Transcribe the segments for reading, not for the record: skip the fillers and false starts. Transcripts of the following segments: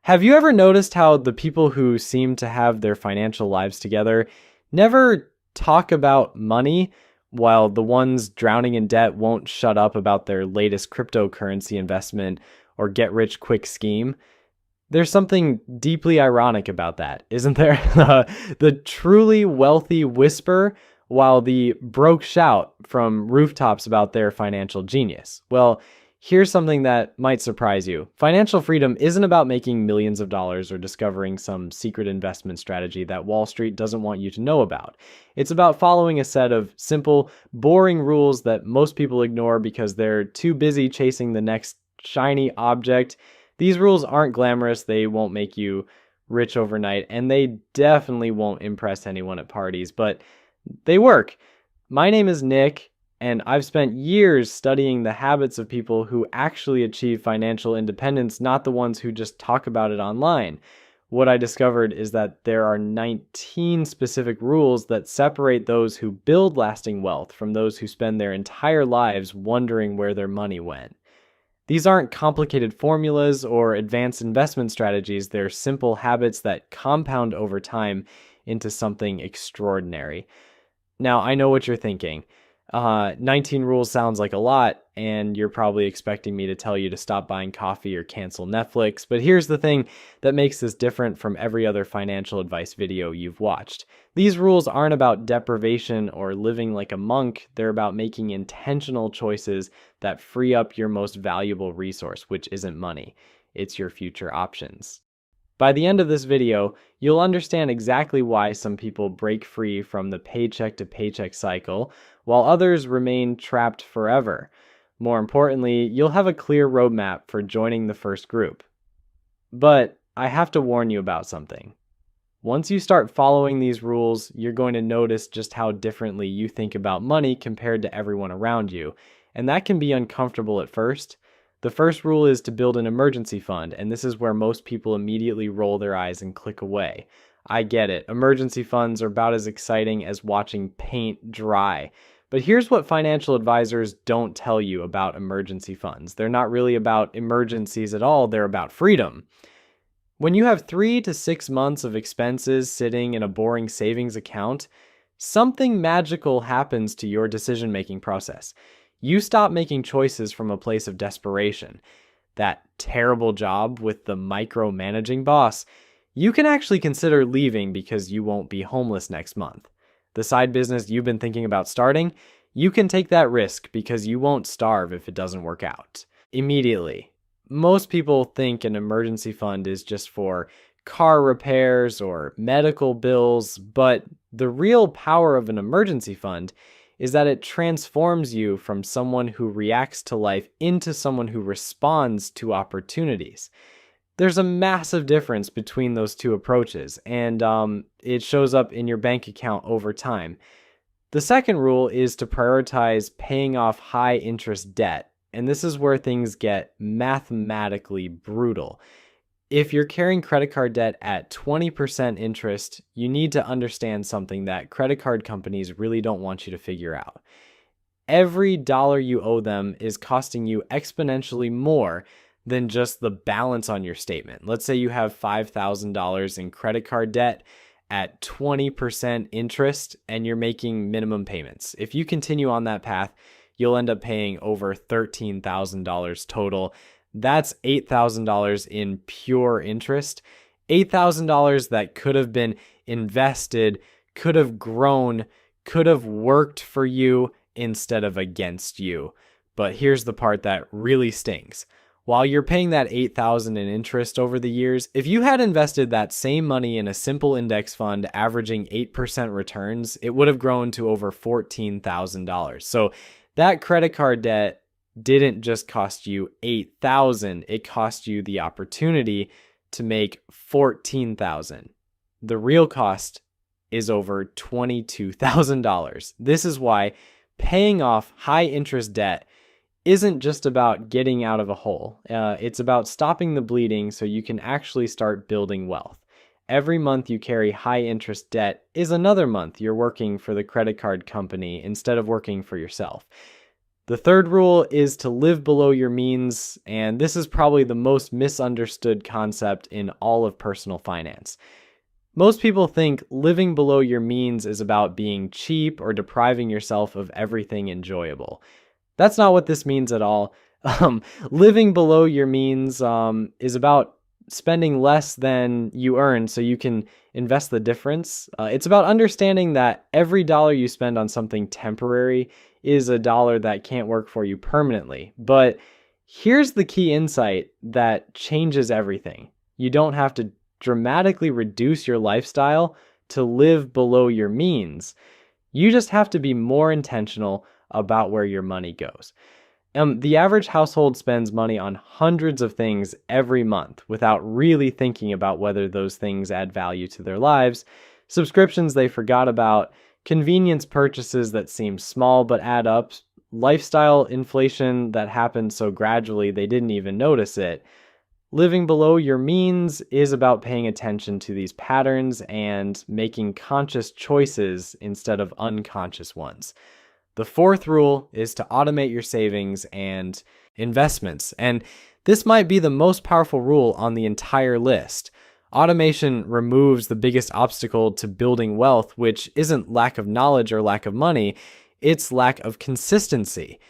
Have you ever noticed how the people who seem to have their financial lives together never talk about money, while the ones drowning in debt won't shut up about their latest cryptocurrency investment or get rich quick scheme? There's something deeply ironic about that, isn't there? The truly wealthy whisper while the broke shout from rooftops about their financial genius. Well, here's something that might surprise you. Financial freedom isn't about making millions of dollars or discovering some secret investment strategy that Wall Street doesn't want you to know about. It's about following a set of simple, boring rules that most people ignore because they're too busy chasing the next shiny object. These rules aren't glamorous, they won't make you rich overnight, and they definitely won't impress anyone at parties, but they work. My name is Nick, and I've spent years studying the habits of people who actually achieve financial independence, not the ones who just talk about it online. What I discovered is that there are 19 specific rules that separate those who build lasting wealth from those who spend their entire lives wondering where their money went. These aren't complicated formulas or advanced investment strategies. They're simple habits that compound over time into something extraordinary. Now, I know what you're thinking. 19 rules sounds like a lot, and you're probably expecting me to tell you to stop buying coffee or cancel Netflix. But here's the thing that makes this different from every other financial advice video you've watched. These rules aren't about deprivation or living like a monk. They're about making intentional choices that free up your most valuable resource, which isn't money. It's your future options. By the end of this video, you'll understand exactly why some people break free from the paycheck to paycheck cycle, while others remain trapped forever. More importantly, you'll have a clear roadmap for joining the first group. But I have to warn you about something. Once you start following these rules, you're going to notice just how differently you think about money compared to everyone around you, and that can be uncomfortable at first. The first rule is to build an emergency fund, and this is where most people immediately roll their eyes and click away. I get it. Emergency funds are about as exciting as watching paint dry. But here's what financial advisors don't tell you about emergency funds. They're not really about emergencies at all. They're about freedom. When you have 3 to 6 months of expenses sitting in a boring savings account, something magical happens to your decision-making process. You stop making choices from a place of desperation. That terrible job with the micromanaging boss, you can actually consider leaving because you won't be homeless next month. The side business you've been thinking about starting, you can take that risk because you won't starve if it doesn't work out immediately. Most people think an emergency fund is just for car repairs or medical bills, but the real power of an emergency fund is that it transforms you from someone who reacts to life into someone who responds to opportunities. There's a massive difference between those two approaches, and it shows up in your bank account over time. The second rule is to prioritize paying off high interest debt, and this is where things get mathematically brutal. If you're carrying credit card debt at 20% interest, you need to understand something that credit card companies really don't want you to figure out. Every dollar you owe them is costing you exponentially more than just the balance on your statement. Let's say you have $5,000 in credit card debt at 20% interest and you're making minimum payments. If you continue on that path, you'll end up paying over $13,000 total. That's $8,000 in pure interest. $8,000 that could have been invested, could have grown, could have worked for you instead of against you. But here's the part that really stings. While you're paying that $8,000 in interest over the years, if you had invested that same money in a simple index fund averaging 8% returns, it would have grown to over $14,000. So that credit card debt didn't just cost you $8,000, it cost you the opportunity to make $14,000. The real cost is over $22,000. This is why paying off high interest debt isn't just about getting out of a hole. It's about stopping the bleeding so you can actually start building wealth. Every month you carry high interest debt is another month you're working for the credit card company instead of working for yourself. The third rule is to live below your means, and this is probably the most misunderstood concept in all of personal finance. Most people think living below your means is about being cheap or depriving yourself of everything enjoyable. That's not what this means at all. Living below your means is about spending less than you earn so you can invest the difference. It's about understanding that every dollar you spend on something temporary is a dollar that can't work for you permanently. But here's the key insight that changes everything. You don't have to dramatically reduce your lifestyle to live below your means. You just have to be more intentional about where your money goes. The average household spends money on hundreds of things every month without really thinking about whether those things add value to their lives. Subscriptions they forgot about, convenience purchases that seem small but add up, lifestyle inflation that happens so gradually they didn't even notice it. Living below your means is about paying attention to these patterns and making conscious choices instead of unconscious ones. The fourth rule is to automate your savings and investments, and this might be the most powerful rule on the entire list. Automation removes the biggest obstacle to building wealth, which isn't lack of knowledge or lack of money, it's lack of consistency.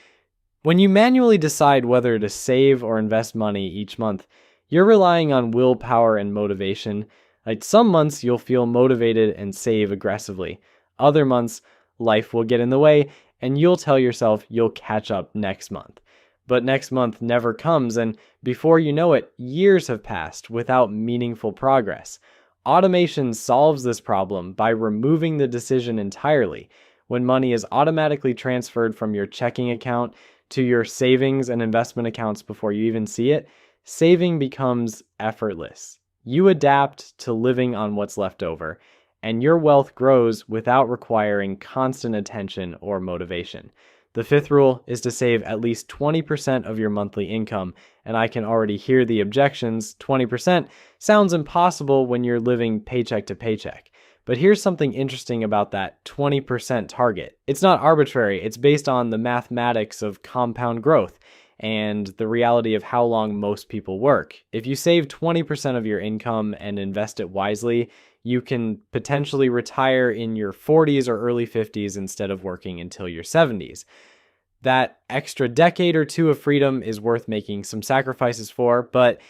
When you manually decide whether to save or invest money each month, you're relying on willpower and motivation. Like some months you'll feel motivated and save aggressively. Other months, life will get in the way and you'll tell yourself you'll catch up next month. But next month never comes, and before you know it, years have passed without meaningful progress. Automation solves this problem by removing the decision entirely. When money is automatically transferred from your checking account to your savings and investment accounts before you even see it, saving becomes effortless. You adapt to living on what's left over, and your wealth grows without requiring constant attention or motivation. The fifth rule is to save at least 20% of your monthly income, and I can already hear the objections. 20% sounds impossible when you're living paycheck to paycheck. But here's something interesting about that 20% target. It's not arbitrary, it's based on the mathematics of compound growth and the reality of how long most people work. If you save 20% of your income and invest it wisely, you can potentially retire in your 40s or early 50s instead of working until your 70s. That extra decade or two of freedom is worth making some sacrifices for, but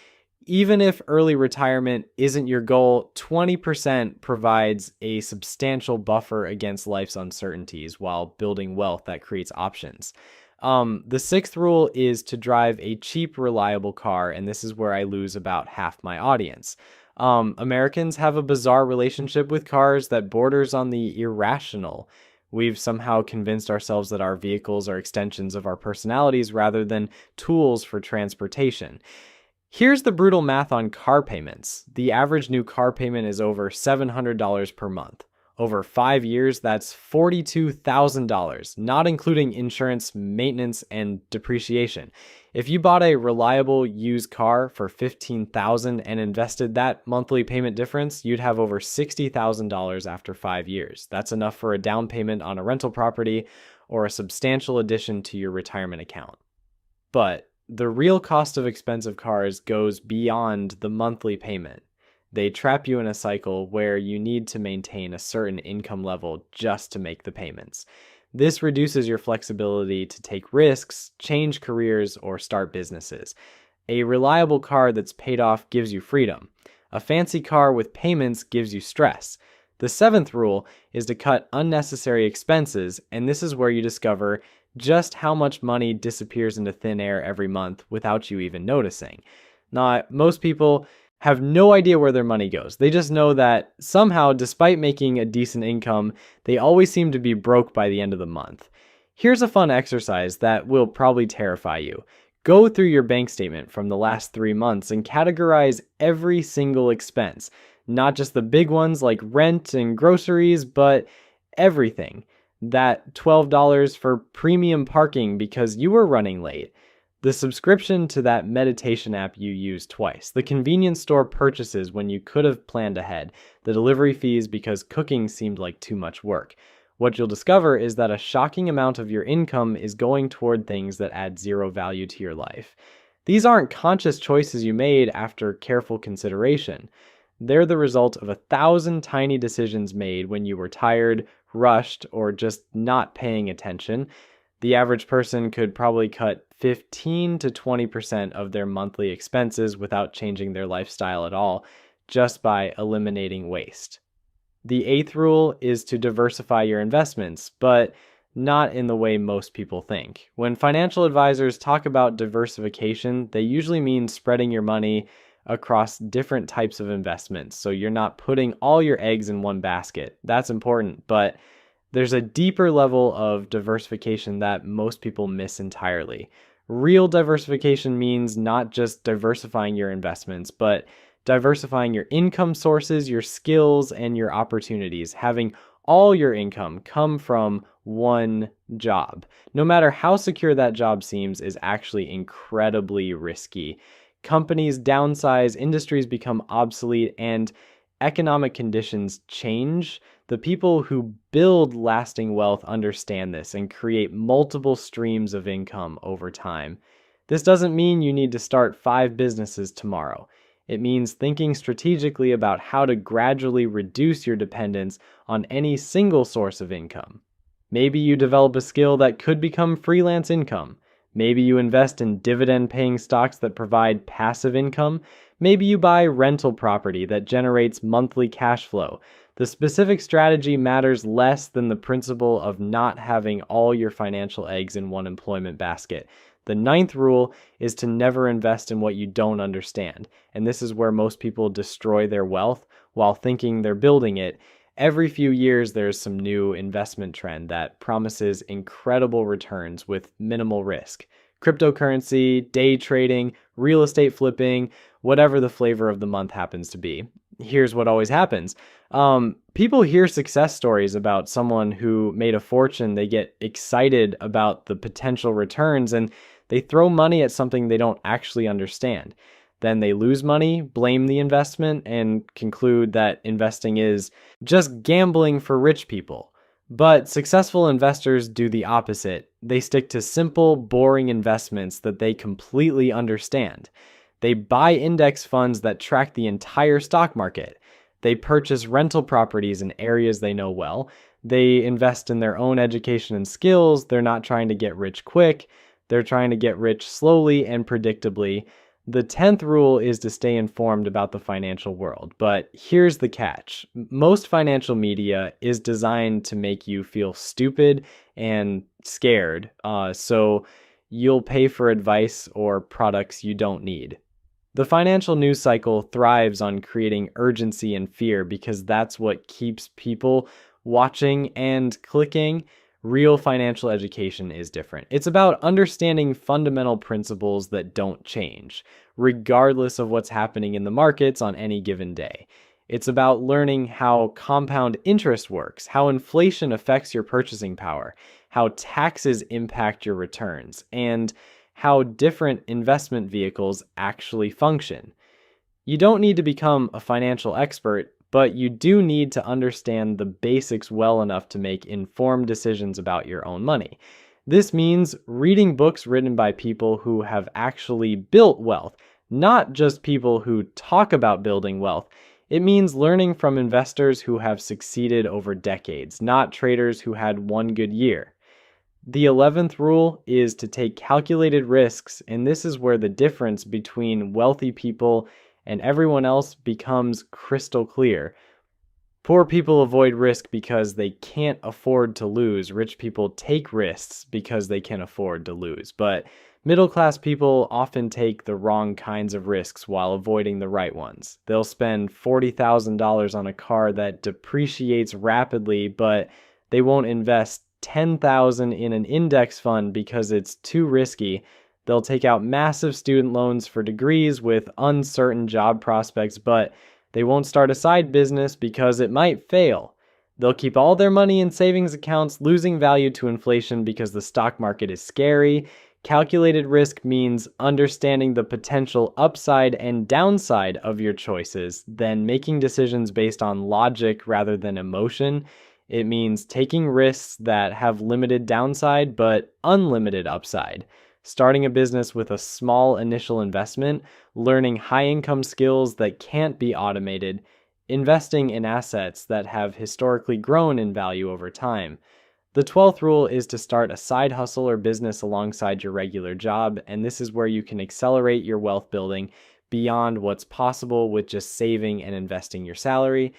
even if early retirement isn't your goal, 20% provides a substantial buffer against life's uncertainties while building wealth that creates options. The sixth rule is to drive a cheap, reliable car, and this is where I lose about half my audience. Americans have a bizarre relationship with cars that borders on the irrational. We've somehow convinced ourselves that our vehicles are extensions of our personalities rather than tools for transportation. Here's the brutal math on car payments. The average new car payment is over $700 per month. Over 5 years, that's $42,000, not including insurance, maintenance, and depreciation. If you bought a reliable used car for $15,000 and invested that monthly payment difference, you'd have over $60,000 after 5 years. That's enough for a down payment on a rental property or a substantial addition to your retirement account. But the real cost of expensive cars goes beyond the monthly payment. They trap you in a cycle where you need to maintain a certain income level just to make the payments. This reduces your flexibility to take risks, change careers, or start businesses. A reliable car that's paid off gives you freedom. A fancy car with payments gives you stress. The seventh rule is to cut unnecessary expenses, and this is where you discover just how much money disappears into thin air every month without you even noticing. Now, most people have no idea where their money goes. They just know that somehow, despite making a decent income, they always seem to be broke by the end of the month. Here's a fun exercise that will probably terrify you. Go through your bank statement from the last 3 months and categorize every single expense, not just the big ones like rent and groceries, but everything. That $12 for premium parking because you were running late. The subscription to that meditation app you used twice, the convenience store purchases when you could have planned ahead, the delivery fees because cooking seemed like too much work. What you'll discover is that a shocking amount of your income is going toward things that add zero value to your life. These aren't conscious choices you made after careful consideration. They're the result of 1,000 tiny decisions made when you were tired, rushed, or just not paying attention. The average person could probably cut 15 to 20% of their monthly expenses without changing their lifestyle at all, just by eliminating waste. The eighth rule is to diversify your investments, but not in the way most people think. When financial advisors talk about diversification, they usually mean spreading your money across different types of investments. So you're not putting all your eggs in one basket. That's important, but there's a deeper level of diversification that most people miss entirely. Real diversification means not just diversifying your investments, but diversifying your income sources, your skills, and your opportunities. Having all your income come from one job, no matter how secure that job seems, is actually incredibly risky. Companies downsize, industries become obsolete, and economic conditions change. The people who build lasting wealth understand this and create multiple streams of income over time. This doesn't mean you need to start 5 businesses tomorrow. It means thinking strategically about how to gradually reduce your dependence on any single source of income. Maybe you develop a skill that could become freelance income. Maybe you invest in dividend-paying stocks that provide passive income. Maybe you buy rental property that generates monthly cash flow. The specific strategy matters less than the principle of not having all your financial eggs in one employment basket. The ninth rule is to never invest in what you don't understand. And this is where most people destroy their wealth while thinking they're building it. Every few years, there's some new investment trend that promises incredible returns with minimal risk. Cryptocurrency, day trading, real estate flipping, whatever the flavor of the month happens to be. Here's what always happens. People hear success stories about someone who made a fortune. They get excited about the potential returns and they throw money at something they don't actually understand. Then they lose money, blame the investment, and conclude that investing is just gambling for rich people. But successful investors do the opposite. They stick to simple, boring investments that they completely understand. They buy index funds that track the entire stock market. They purchase rental properties in areas they know well. They invest in their own education and skills. They're not trying to get rich quick. They're trying to get rich slowly and predictably. The 10th rule is to stay informed about the financial world. But here's the catch. Most financial media is designed to make you feel stupid and scared. So you'll pay for advice or products you don't need. The financial news cycle thrives on creating urgency and fear because that's what keeps people watching and clicking. Real financial education is different. It's about understanding fundamental principles that don't change, regardless of what's happening in the markets on any given day. It's about learning how compound interest works, how inflation affects your purchasing power, how taxes impact your returns, and how different investment vehicles actually function. You don't need to become a financial expert, but you do need to understand the basics well enough to make informed decisions about your own money. This means reading books written by people who have actually built wealth, not just people who talk about building wealth. It means learning from investors who have succeeded over decades, not traders who had one good year. The 11th rule is to take calculated risks, and this is where the difference between wealthy people and everyone else becomes crystal clear. Poor people avoid risk because they can't afford to lose. Rich people take risks because they can afford to lose. But middle-class people often take the wrong kinds of risks while avoiding the right ones. They'll spend $40,000 on a car that depreciates rapidly, but they won't invest $10,000 in an index fund because it's too risky. They'll take out massive student loans for degrees with uncertain job prospects, but they won't start a side business because it might fail. They'll keep all their money in savings accounts, losing value to inflation because the stock market is scary. Calculated risk means understanding the potential upside and downside of your choices, then making decisions based on logic rather than emotion. It means taking risks that have limited downside but unlimited upside. Starting a business with a small initial investment, learning high income skills that can't be automated, investing in assets that have historically grown in value over time. The 12th rule is to start a side hustle or business alongside your regular job, and this is where you can accelerate your wealth building beyond what's possible with just saving and investing your salary.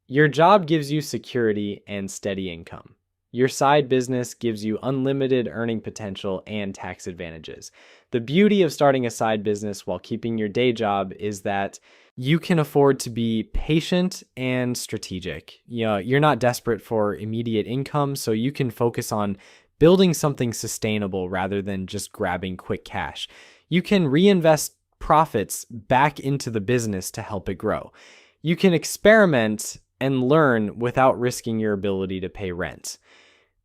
Your job gives you security and steady income. Your side business gives you unlimited earning potential and tax advantages. The beauty of starting a side business while keeping your day job is that you can afford to be patient and strategic. You're not desperate for immediate income, so you can focus on building something sustainable rather than just grabbing quick cash. You can reinvest profits back into the business to help it grow. You can experiment and learn without risking your ability to pay rent.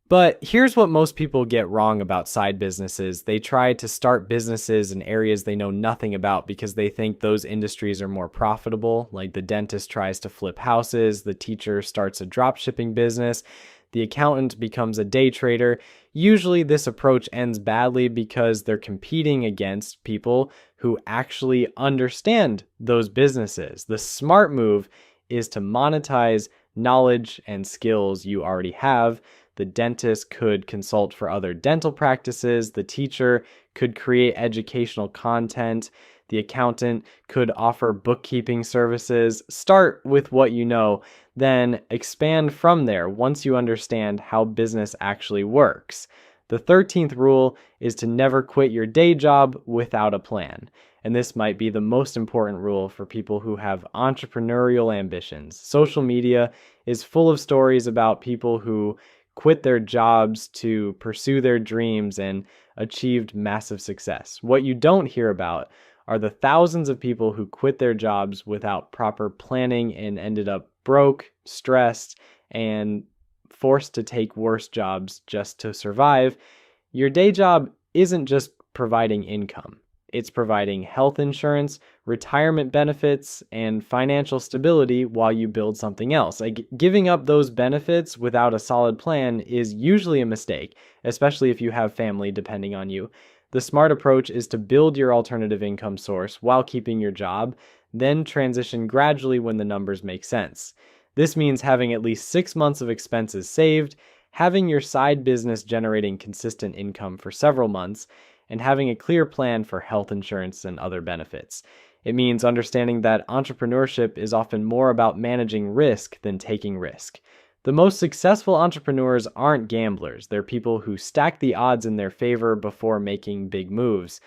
But here's what most people get wrong about side businesses. They try to start businesses in areas they know nothing about because they think those industries are more profitable. Like the dentist tries to flip houses, the teacher starts a drop shipping business, the accountant becomes a day trader. Usually this approach ends badly because they're competing against people who actually understand those businesses. The smart move is to monetize knowledge and skills you already have. The dentist could consult for other dental practices. The teacher could create educational content. The accountant could offer bookkeeping services. Start with what you know, then expand from there once you understand how business actually works. The 13th rule is to never quit your day job without a plan. And this might be the most important rule for people who have entrepreneurial ambitions. Social media is full of stories about people who quit their jobs to pursue their dreams and achieved massive success. What you don't hear about are the thousands of people who quit their jobs without proper planning and ended up broke, stressed, and forced to take worse jobs just to survive. Your day job isn't just providing income. It's providing health insurance, retirement benefits, and financial stability while you build something else. Like giving up those benefits without a solid plan is usually a mistake, especially if you have family depending on you. The smart approach is to build your alternative income source while keeping your job, then transition gradually when the numbers make sense. This means having at least 6 months of expenses saved, having your side business generating consistent income for several months, and having a clear plan for health insurance and other benefits. It means understanding that entrepreneurship is often more about managing risk than taking risk. The most successful entrepreneurs aren't gamblers. They're people who stack the odds in their favor before making big moves.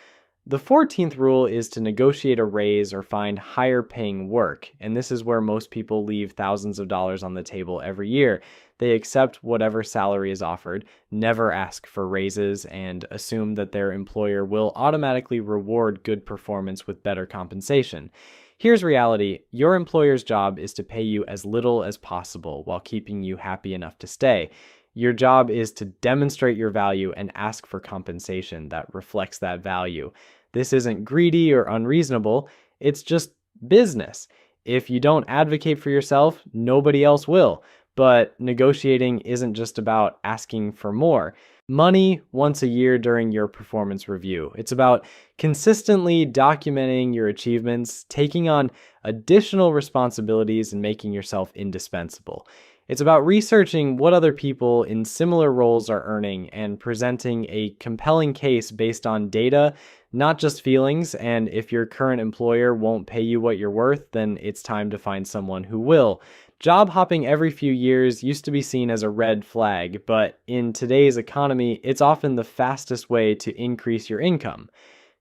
The 14th rule is to negotiate a raise or find higher paying work, and this is where most people leave thousands of dollars on the table every year. They accept whatever salary is offered, never ask for raises, and assume that their employer will automatically reward good performance with better compensation. Here's reality. Your employer's job is to pay you as little as possible while keeping you happy enough to stay. Your job is to demonstrate your value and ask for compensation that reflects that value. This isn't greedy or unreasonable. It's just business. If you don't advocate for yourself, nobody else will. But negotiating isn't just about asking for more money once a year during your performance review. It's about consistently documenting your achievements, taking on additional responsibilities, and making yourself indispensable. It's about researching what other people in similar roles are earning and presenting a compelling case based on data, not just feelings. And if your current employer won't pay you what you're worth, then it's time to find someone who will. Job hopping every few years used to be seen as a red flag, but in today's economy, it's often the fastest way to increase your income.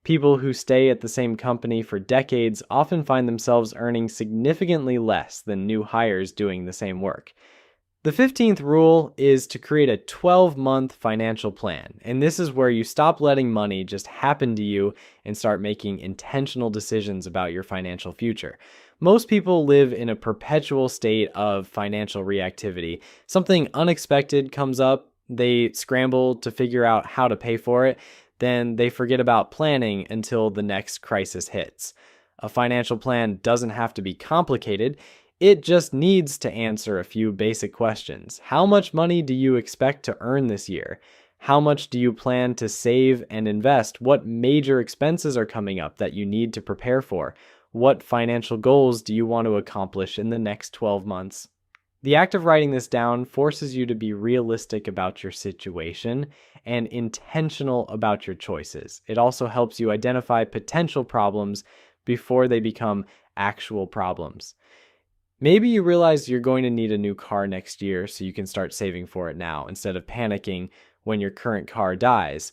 People who stay at the same company for decades often find themselves earning significantly less than new hires doing the same work. The 15th rule is to create a 12-month financial plan, and this is where you stop letting money just happen to you and start making intentional decisions about your financial future. Most people live in a perpetual state of financial reactivity. Something unexpected comes up, they scramble to figure out how to pay for it, then they forget about planning until the next crisis hits. A financial plan doesn't have to be complicated. It just needs to answer a few basic questions. How much money do you expect to earn this year? How much do you plan to save and invest? What major expenses are coming up that you need to prepare for? What financial goals do you want to accomplish in the next 12 months? The act of writing this down forces you to be realistic about your situation and intentional about your choices. It also helps you identify potential problems before they become actual problems. Maybe you realize you're going to need a new car next year, so you can start saving for it now instead of panicking when your current car dies.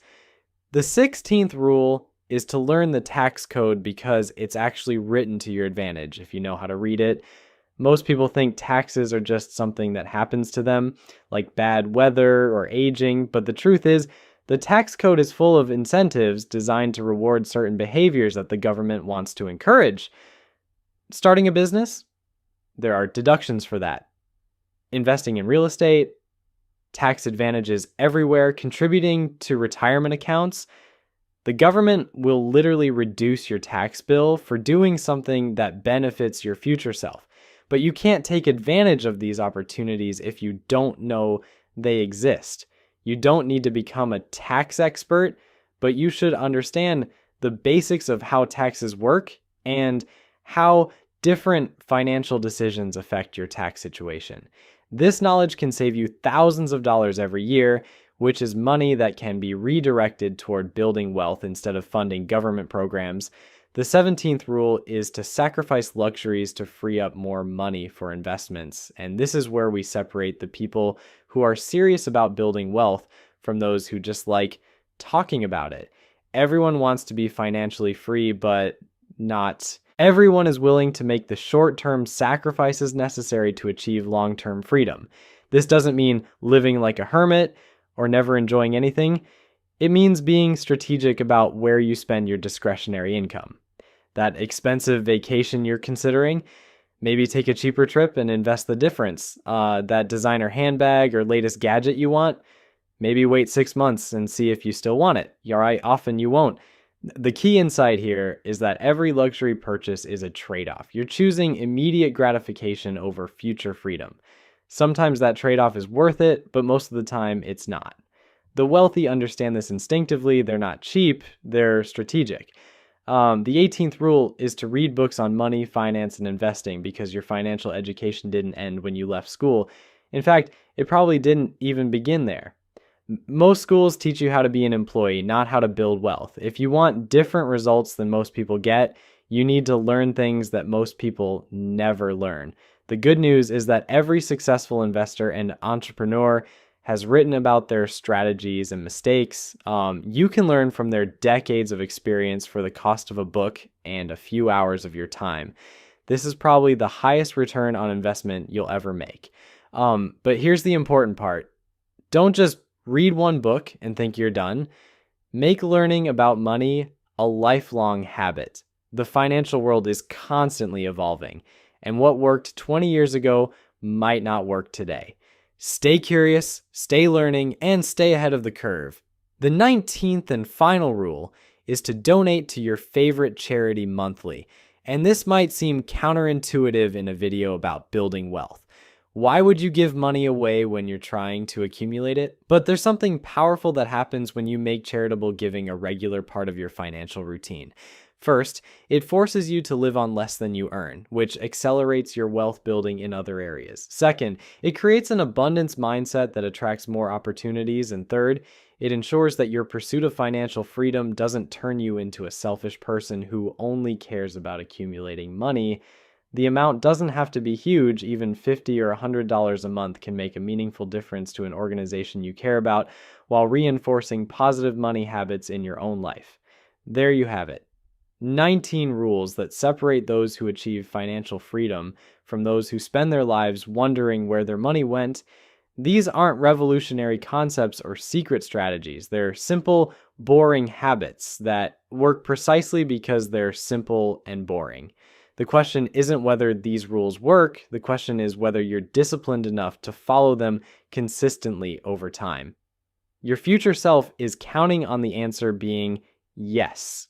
The 16th rule is to learn the tax code because it's actually written to your advantage if you know how to read it. Most people think taxes are just something that happens to them, like bad weather or aging, but the truth is, the tax code is full of incentives designed to reward certain behaviors that the government wants to encourage. Starting a business? There are deductions for that. Investing in real estate, tax advantages everywhere, contributing to retirement accounts. The government will literally reduce your tax bill for doing something that benefits your future self. But you can't take advantage of these opportunities if you don't know they exist. You don't need to become a tax expert, but you should understand the basics of how taxes work and how different financial decisions affect your tax situation. This knowledge can save you thousands of dollars every year, which is money that can be redirected toward building wealth instead of funding government programs. The 17th rule is to sacrifice luxuries to free up more money for investments. And this is where we separate the people who are serious about building wealth from those who just like talking about it. Everyone wants to be financially free, but not everyone is willing to make the short-term sacrifices necessary to achieve long-term freedom. This doesn't mean living like a hermit or never enjoying anything. It means being strategic about where you spend your discretionary income. That expensive vacation you're considering, maybe take a cheaper trip and invest the difference. That designer handbag or latest gadget you want, maybe wait 6 months and see if you still want it. All right, often you won't. The key insight here is that every luxury purchase is a trade-off. You're choosing immediate gratification over future freedom. Sometimes that trade-off is worth it, but most of the time it's not. The wealthy understand this instinctively. They're not cheap, they're strategic. The 18th rule is to read books on money, finance, and investing because your financial education didn't end when you left school. In fact, it probably didn't even begin there. Most schools teach you how to be an employee, not how to build wealth. If you want different results than most people get, you need to learn things that most people never learn. The good news is that every successful investor and entrepreneur has written about their strategies and mistakes. You can learn from their decades of experience for the cost of a book and a few hours of your time. This is probably the highest return on investment you'll ever make. But here's the important part. Don't just read one book and think you're done. Make learning about money a lifelong habit. The financial world is constantly evolving, and what worked 20 years ago might not work today. Stay curious, stay learning, and stay ahead of the curve. The 19th and final rule is to donate to your favorite charity monthly. And this might seem counterintuitive in a video about building wealth. Why would you give money away when you're trying to accumulate it? But there's something powerful that happens when you make charitable giving a regular part of your financial routine. First, it forces you to live on less than you earn, which accelerates your wealth building in other areas. Second, it creates an abundance mindset that attracts more opportunities. And third, it ensures that your pursuit of financial freedom doesn't turn you into a selfish person who only cares about accumulating money. The amount doesn't have to be huge. Even $50 or $100 a month can make a meaningful difference to an organization you care about while reinforcing positive money habits in your own life. There you have it. 19 rules that separate those who achieve financial freedom from those who spend their lives wondering where their money went. These aren't revolutionary concepts or secret strategies. They're simple, boring habits that work precisely because they're simple and boring. The question isn't whether these rules work. The question is whether you're disciplined enough to follow them consistently over time. Your future self is counting on the answer being yes.